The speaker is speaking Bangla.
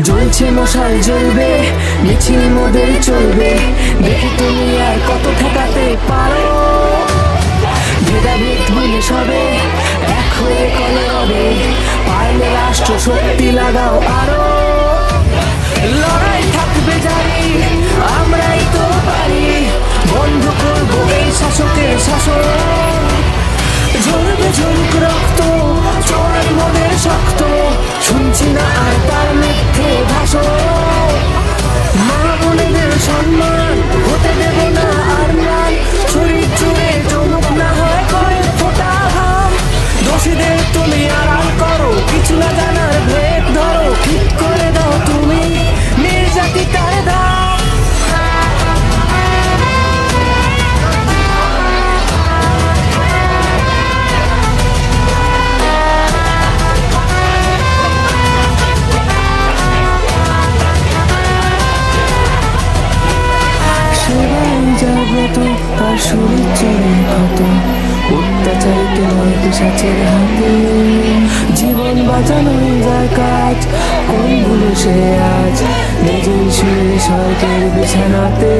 জ্বলছে মশাল জ্বলবে, মিছিল মোদের চলবে, দেখি তুমি আর কত ঠেকাতে পারো। ভেদাভেদ ভুলে সবে এক হয়ে কলে রবে, পারলে রাষ্ট্র শক্তি লাগাও আরো। লড়াই থাকবে জানি, আমরাই তো পারি, বন্ধ করবো এই শাসকের শাসন। ঝরবে ঝরুক রক্ত, চড়াই মোদের শক্ত, শুনছি না আর তার মিথ্যে ভাষণ। মা বোনেদের সম্মান হতে দেব না আর ম্লান, শরীর জুড়ে জমুক না হয় কয়েক ফোঁটা ঘাম। দোষীদের তুমি আড়াল করো, কিছু না জানার ভেদ ধরো, ঠিক করে দাও তুমি নির্যাতিতার দাম। জাগ্রত তার শরীর চলে ক্ষত, অত্যাচারিত নয় পিশাচের হাতে, জীবন বাঁচানোই যার কাজ, কোন ভুলে সে আজ নিজেই শুয়ে স্বর্গের বিছানাতে।